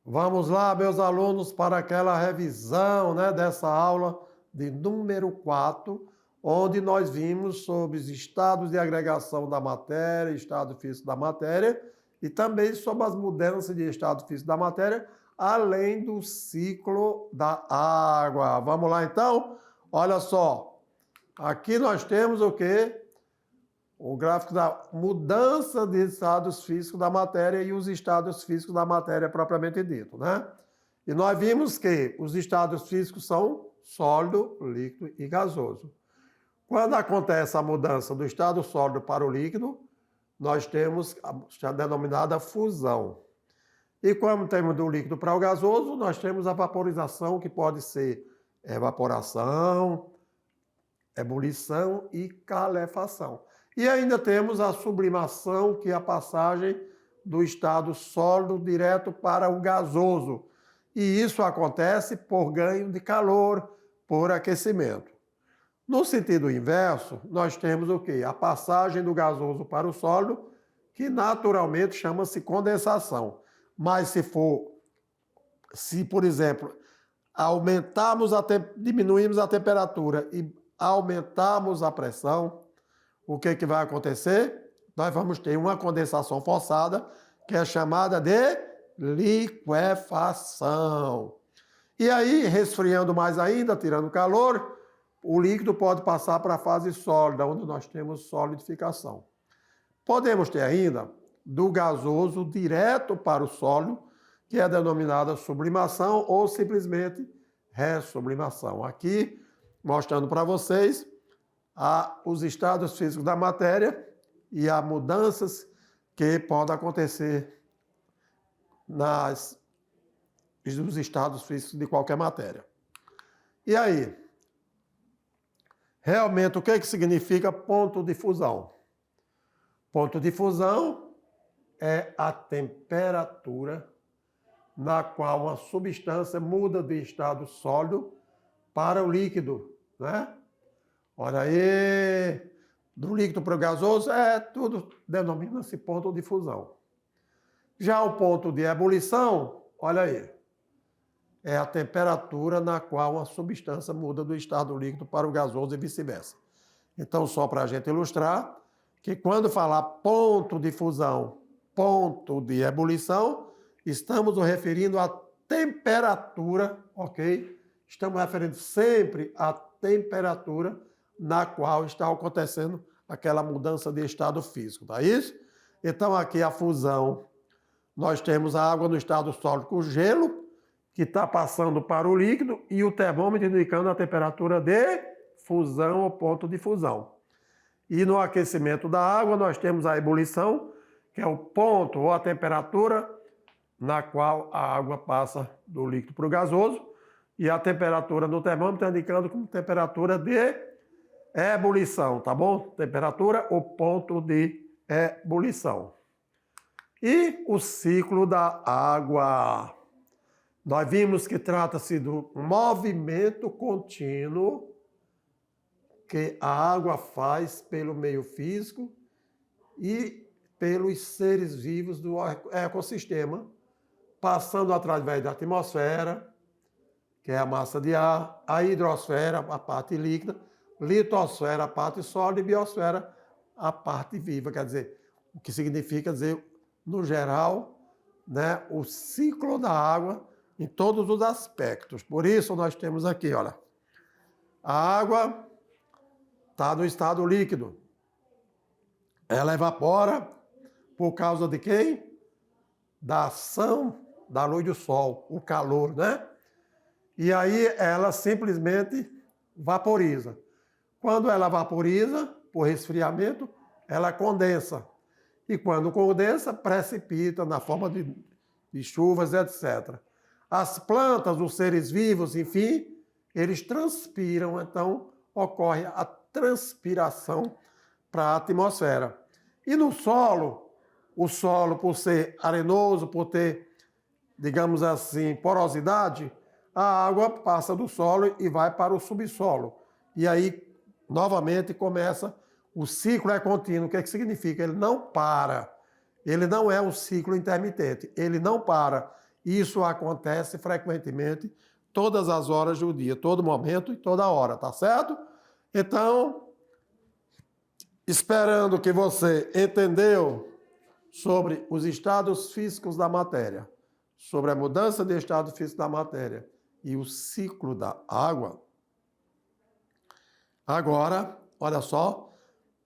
Vamos lá, meus alunos, para aquela revisão, né, dessa aula de número 4, onde nós vimos sobre os estados de agregação da matéria, estado físico da matéria, e também sobre as mudanças de estado físico da matéria, além do ciclo da água. Vamos lá, então? Olha só, aqui nós temos o quê? O gráfico da mudança de estados físicos da matéria e os estados físicos da matéria propriamente dito, né? E nós vimos que os estados físicos são sólido, líquido e gasoso. Quando acontece a mudança do estado sólido para o líquido, nós temos a denominada fusão. E quando temos do líquido para o gasoso, nós temos a vaporização, que pode ser evaporação, ebulição e calefação. E ainda temos a sublimação, que é a passagem do estado sólido direto para o gasoso. E isso acontece por ganho de calor, por aquecimento. No sentido inverso, nós temos o quê? A passagem do gasoso para o sólido, que naturalmente chama-se condensação. Mas se por exemplo, diminuirmos a temperatura e aumentarmos a pressão, o que vai acontecer? Nós vamos ter uma condensação forçada, que é chamada de liquefação. E aí, resfriando mais ainda, tirando calor, o líquido pode passar para a fase sólida, onde nós temos solidificação. Podemos ter ainda do gasoso direto para o sólido, que é denominada sublimação ou simplesmente ressublimação. Aqui, mostrando para vocês os estados físicos da matéria e as mudanças que podem acontecer nos estados físicos de qualquer matéria. E aí? Realmente, o que significa ponto de fusão? Ponto de fusão é a temperatura na qual uma substância muda de estado sólido para o líquido, né? Olha aí, do líquido para o gasoso, tudo denomina-se ponto de fusão. Já o ponto de ebulição, olha aí, é a temperatura na qual a substância muda do estado líquido para o gasoso e vice-versa. Então, só para a gente ilustrar, que quando falar ponto de fusão, ponto de ebulição, estamos nos referindo à temperatura, ok? Estamos referindo sempre à temperatura na qual está acontecendo aquela mudança de estado físico, tá isso? Então, aqui a fusão, nós temos a água no estado sólido com gelo, que está passando para o líquido, e o termômetro indicando a temperatura de fusão ou ponto de fusão. E no aquecimento da água, nós temos a ebulição, que é o ponto ou a temperatura na qual a água passa do líquido para o gasoso, e a temperatura no termômetro indicando como temperatura de ebulição, tá bom? Temperatura ou ponto de ebulição. E o ciclo da água. Nós vimos que trata-se do movimento contínuo que a água faz pelo meio físico e pelos seres vivos do ecossistema, passando através da atmosfera, que é a massa de ar, a hidrosfera, a parte líquida, litosfera, a parte sólida, e biosfera, a parte viva. Quer dizer, o que significa dizer, no geral, né, o ciclo da água em todos os aspectos. Por isso, nós temos aqui, olha, a água está no estado líquido. Ela evapora por causa de quem? Da ação da luz do sol, o calor, né? E aí ela simplesmente vaporiza. Quando ela vaporiza, por resfriamento, ela condensa. E quando condensa, precipita na forma de chuvas, etc. As plantas, os seres vivos, enfim, eles transpiram, então ocorre a transpiração para a atmosfera. E no solo, o solo, por ser arenoso, por ter, digamos assim, porosidade, a água passa do solo e vai para o subsolo. E aí, novamente, começa, o ciclo é contínuo. O que é que significa? Ele não para. Ele não é um ciclo intermitente. Ele não para. Isso acontece frequentemente, todas as horas do dia, todo momento e toda hora, tá certo? Então, esperando que você entendeu sobre os estados físicos da matéria, sobre a mudança de estado físico da matéria e o ciclo da água. Agora, olha só,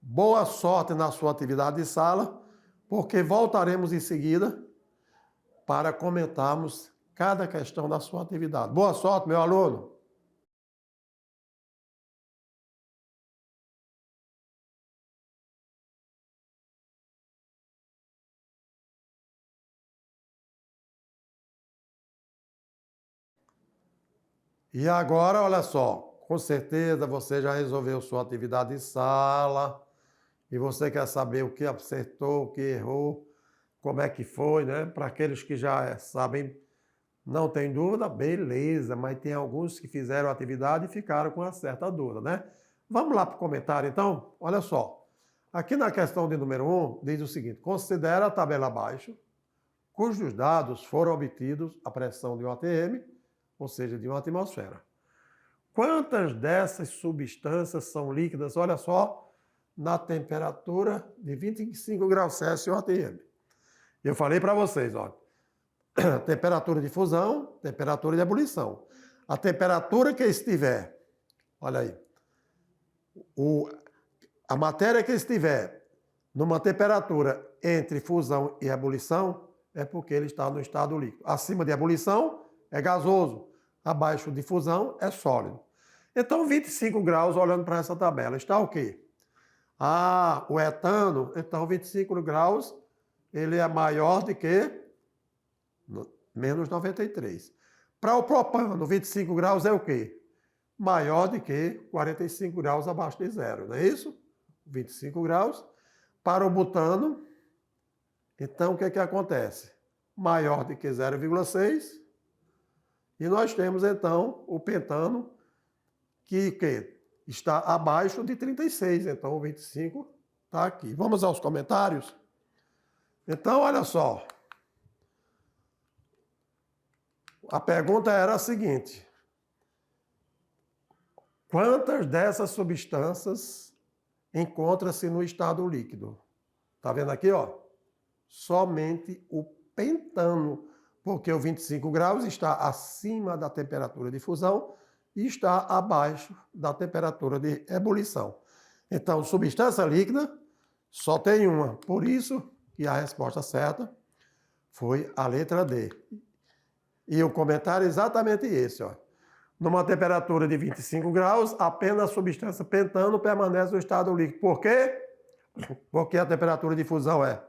boa sorte na sua atividade de sala, porque voltaremos em seguida para comentarmos cada questão da sua atividade. Boa sorte, meu aluno! E agora, olha só, com certeza você já resolveu sua atividade de sala e você quer saber o que acertou, o que errou, como é que foi, né? Para aqueles que já sabem, não tem dúvida, beleza, mas tem alguns que fizeram a atividade e ficaram com uma certa dúvida, né? Vamos lá para o comentário, então? Olha só, aqui na questão de número 1, diz o seguinte: considera a tabela abaixo, cujos dados foram obtidos a pressão de um atm, ou seja, de uma atmosfera. Quantas dessas substâncias são líquidas? Olha só, na temperatura de 25 graus Celsius atm. Eu falei para vocês, ó, temperatura de fusão, temperatura de ebulição. A temperatura que estiver, olha aí, a matéria que estiver numa temperatura entre fusão e ebulição é porque ele está no estado líquido. Acima de ebulição é gasoso, abaixo de fusão é sólido. Então, 25 graus, olhando para essa tabela, está o quê? Ah, o etano, então 25 graus, ele é maior do que menos 93. Para o propano, 25 graus é o quê? Maior do que 45 graus abaixo de zero, não é isso? 25 graus. Para o butano, então o que é que acontece? Maior do que 0,6. E nós temos então o pentano, que está abaixo de 36. Então o 25 está aqui. Vamos aos comentários? Então, olha só. A pergunta era a seguinte: quantas dessas substâncias encontram-se no estado líquido? Tá vendo aqui, ó? Somente o pentano, porque o 25 graus está acima da temperatura de fusão e está abaixo da temperatura de ebulição. Então, substância líquida só tem uma. Por isso que a resposta certa foi a letra D. E o comentário é exatamente esse, ó. Numa temperatura de 25 graus, apenas a substância pentano permanece no estado líquido. Por quê? Porque a temperatura de fusão é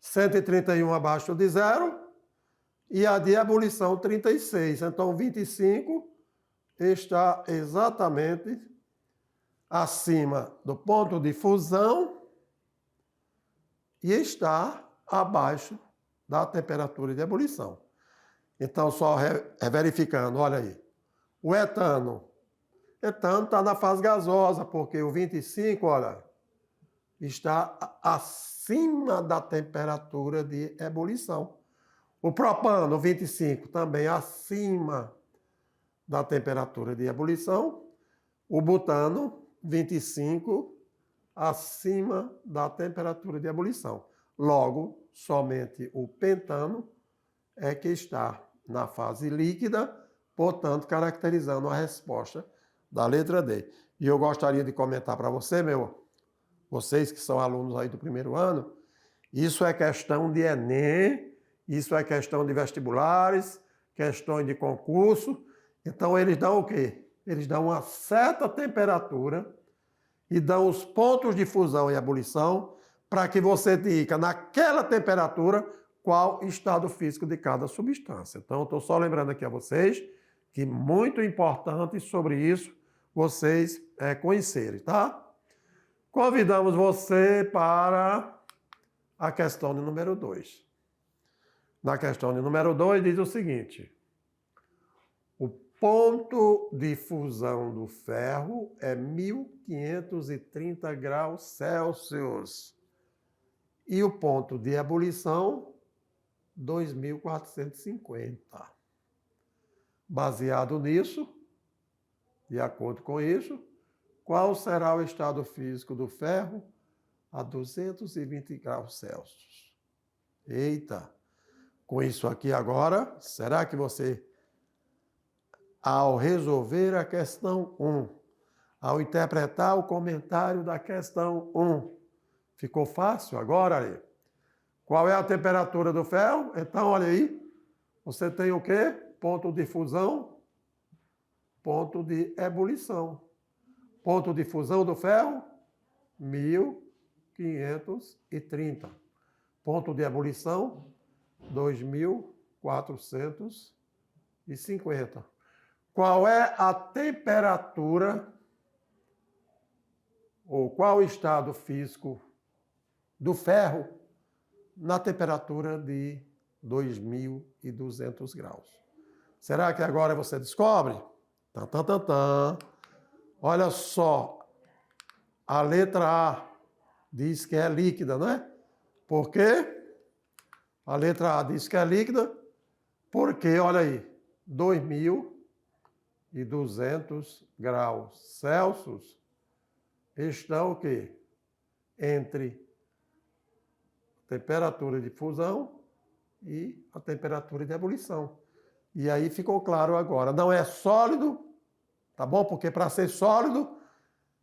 131 abaixo de zero e a de ebulição 36. Então, 25 está exatamente acima do ponto de fusão e está abaixo da temperatura de ebulição. Então, só verificando, olha aí. O etano está na fase gasosa, porque o 25, olha, está acima da temperatura de ebulição. O propano, 25, também acima da temperatura de ebulição. O butano, 25, acima da temperatura de ebulição. Logo, somente o pentano é que está na fase líquida, portanto, caracterizando a resposta da letra D. E eu gostaria de comentar para vocês que são alunos aí do primeiro ano, isso é questão de Enem, isso é questão de vestibulares, questões de concurso. Então, eles dão o quê? Eles dão uma certa temperatura e dão os pontos de fusão e ebulição para que você diga naquela temperatura qual estado físico de cada substância. Então, estou só lembrando aqui a vocês que muito importante sobre isso vocês conhecerem, tá? Convidamos você para a questão de número 2. Na questão de número 2 diz o seguinte: ponto de fusão do ferro é 1.530 graus Celsius. E o ponto de ebulição, 2.450. Baseado nisso, de acordo com isso, qual será o estado físico do ferro a 220 graus Celsius? Eita! Com isso aqui agora, será que você, ao resolver a questão 1, ao interpretar o comentário da questão 1, ficou fácil agora, aí? Qual é a temperatura do ferro? Então, olha aí, você tem o quê? Ponto de fusão, ponto de ebulição. Ponto de fusão do ferro, 1.530. Ponto de ebulição, 2.450. Qual é a temperatura ou qual o estado físico do ferro na temperatura de 2.200 graus? Será que agora você descobre? Tan, tan, tan, tan. Olha só, a letra A diz que é líquida, não é? Por quê? A letra A diz que é líquida porque, olha aí, 2.200 graus Celsius estão o quê? Entre a temperatura de fusão e a temperatura de ebulição. E aí ficou claro agora. Não é sólido, tá bom? Porque para ser sólido,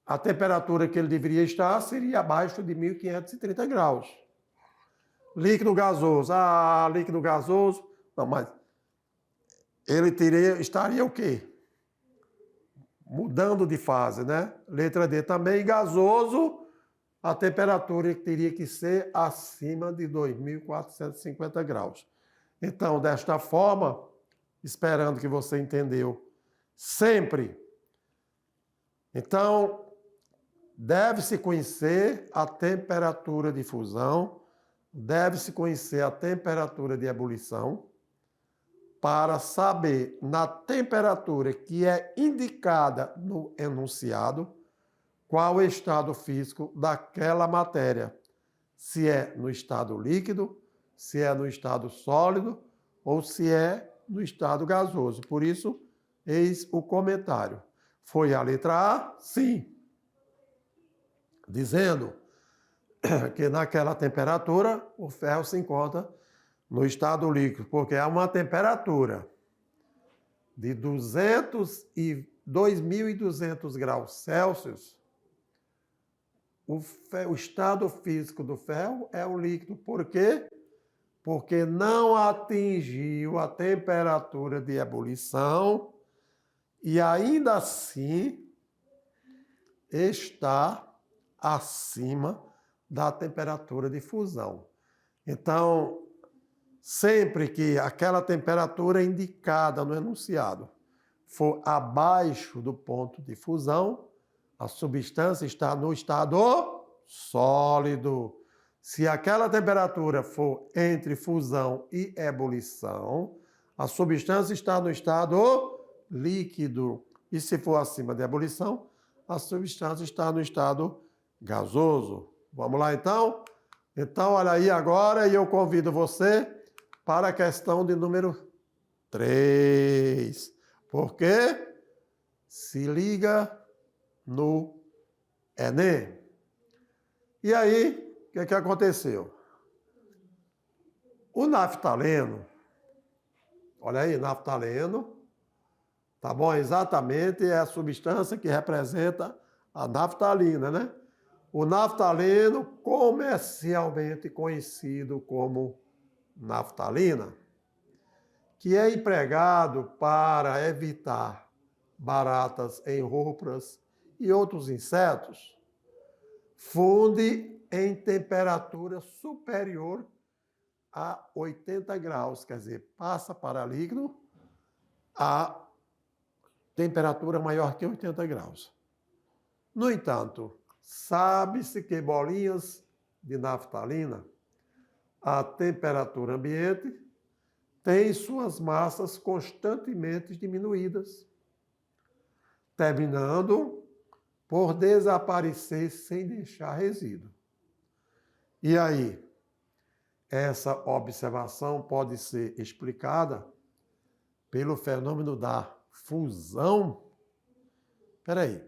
a temperatura que ele deveria estar seria abaixo de 1.530 graus. Líquido gasoso. Ah, líquido gasoso. Não, mas ele estaria o quê? Mudando de fase, né? Letra D também. Gasoso, a temperatura teria que ser acima de 2.450 graus. Então, desta forma, esperando que você entendeu, sempre. Então, deve-se conhecer a temperatura de fusão, deve-se conhecer a temperatura de ebulição, para saber, na temperatura que é indicada no enunciado, qual o estado físico daquela matéria. Se é no estado líquido, se é no estado sólido ou se é no estado gasoso. Por isso, eis o comentário. Foi a letra A? Sim. Dizendo que naquela temperatura o ferro se encontra no estado líquido, porque há uma temperatura de 2.200 graus Celsius. O estado físico do ferro é o líquido. Por quê? Porque não atingiu a temperatura de ebulição e ainda assim está acima da temperatura de fusão. Então, sempre que aquela temperatura indicada no enunciado for abaixo do ponto de fusão, a substância está no estado sólido. Se aquela temperatura for entre fusão e ebulição, a substância está no estado líquido. E se for acima da ebulição, a substância está no estado gasoso. Vamos lá, então? Então, olha aí agora, e eu convido você para a questão de número 3. Porque se liga no Enem. E aí, o que aconteceu? O naftaleno, olha aí, naftaleno, tá bom? Exatamente é a substância que representa a naftalina, né? O naftaleno, comercialmente conhecido como naftalina, que é empregado para evitar baratas em roupas e outros insetos, funde em temperatura superior a 80 graus, quer dizer, passa para líquido a temperatura maior que 80 graus. No entanto, sabe-se que bolinhas de naftalina, a temperatura ambiente, têm suas massas constantemente diminuídas. terminando por desaparecer sem deixar resíduo. E aí, essa observação pode ser explicada pelo fenômeno da fusão. Espera aí.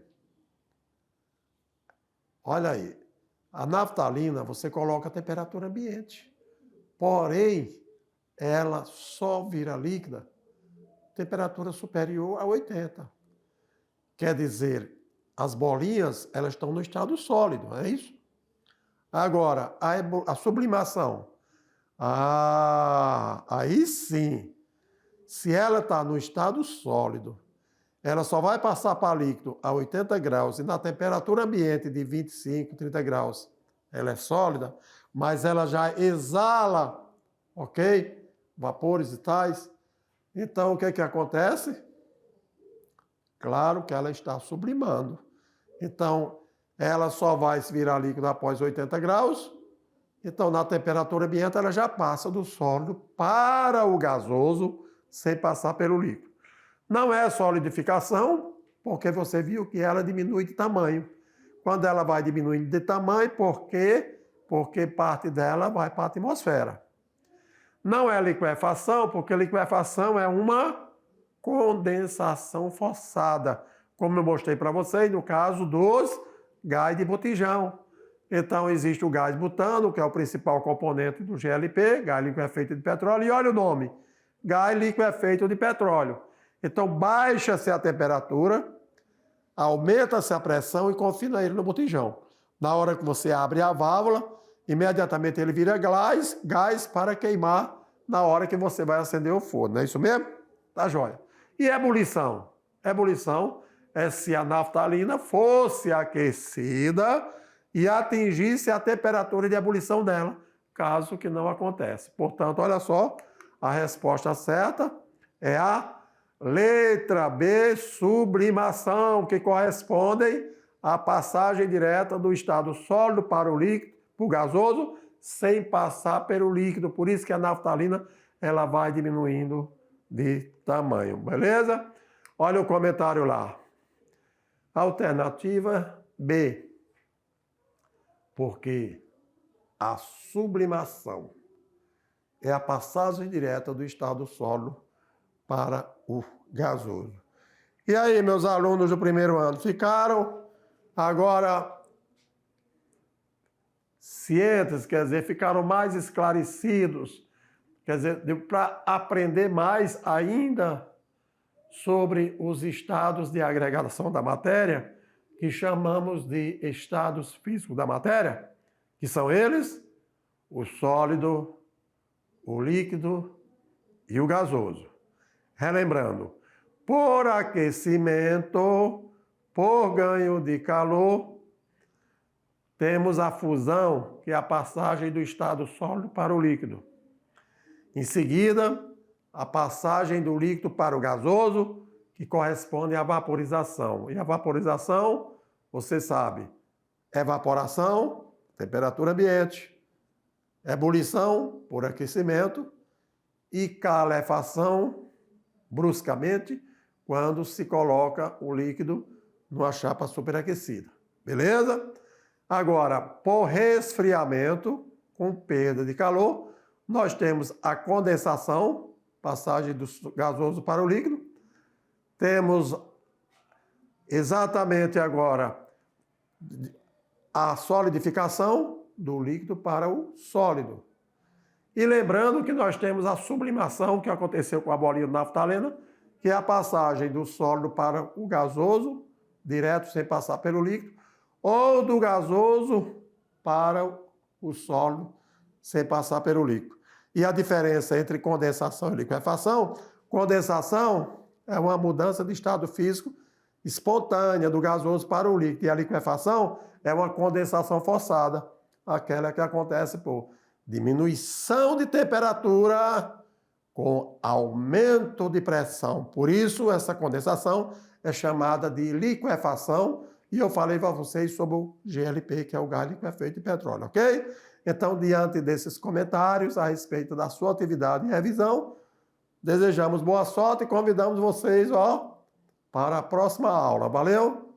Olha aí. A naftalina, você coloca a temperatura ambiente. Porém, ela só vira líquida temperatura superior a 80. Quer dizer, as bolinhas, elas estão no estado sólido, não é isso? Agora, a sublimação. Aí sim. Se ela está no estado sólido, ela só vai passar para líquido a 80 graus e na temperatura ambiente de 25, 30 graus, ela é sólida, mas ela já exala, ok? Vapores e tais. Então, o que acontece? Claro que ela está sublimando. Então, ela só vai se virar líquido após 80 graus. Então, na temperatura ambiente, ela já passa do sólido para o gasoso, sem passar pelo líquido. Não é solidificação, porque você viu que ela diminui de tamanho. Quando ela vai diminuindo de tamanho, por quê? Porque parte dela vai para a atmosfera. Não é liquefação, porque liquefação é uma condensação forçada, como eu mostrei para vocês no caso dos gás de botijão. Então, existe o gás butano, que é o principal componente do GLP, gás liquefeito de petróleo, e olha o nome, gás liquefeito de petróleo. Então, baixa-se a temperatura, aumenta-se a pressão e confina ele no botijão. Na hora que você abre a válvula, imediatamente ele vira gás para queimar na hora que você vai acender o forno. Não é isso mesmo? Tá joia. E ebulição? Ebulição é se a naftalina fosse aquecida e atingisse a temperatura de ebulição dela, caso que não acontece. Portanto, olha só, a resposta certa é a letra B, sublimação, que corresponde à passagem direta do estado sólido para o líquido, para o gasoso, sem passar pelo líquido. Por isso que a naftalina ela vai diminuindo de tamanho, beleza? Olha o comentário lá. Alternativa B. Porque a sublimação é a passagem direta do estado sólido para o gasoso. E aí, meus alunos do primeiro ano, ficaram agora cientes, quer dizer, ficaram mais esclarecidos, quer dizer, para aprender mais ainda sobre os estados de agregação da matéria, que chamamos de estados físicos da matéria, que são eles, o sólido, o líquido e o gasoso. Relembrando, por aquecimento, por ganho de calor, temos a fusão, que é a passagem do estado sólido para o líquido. Em seguida, a passagem do líquido para o gasoso, que corresponde à vaporização. E a vaporização, você sabe, evaporação, temperatura ambiente, ebulição, por aquecimento, e calefação, bruscamente, quando se coloca o líquido numa chapa superaquecida. Beleza? Agora, por resfriamento, com perda de calor, nós temos a condensação, passagem do gasoso para o líquido. Temos exatamente agora a solidificação do líquido para o sólido. E lembrando que nós temos a sublimação que aconteceu com a bolinha de naftalina, que é a passagem do sólido para o gasoso, direto sem passar pelo líquido, ou do gasoso para o sólido, sem passar pelo líquido. E a diferença entre condensação e liquefação, condensação é uma mudança de estado físico espontânea do gasoso para o líquido, e a liquefação é uma condensação forçada, aquela que acontece por diminuição de temperatura com aumento de pressão. Por isso, essa condensação é chamada de liquefação, e eu falei para vocês sobre o GLP, que é o gás liquefeito de petróleo, ok? Então, diante desses comentários a respeito da sua atividade e revisão, desejamos boa sorte e convidamos vocês, para a próxima aula. Valeu?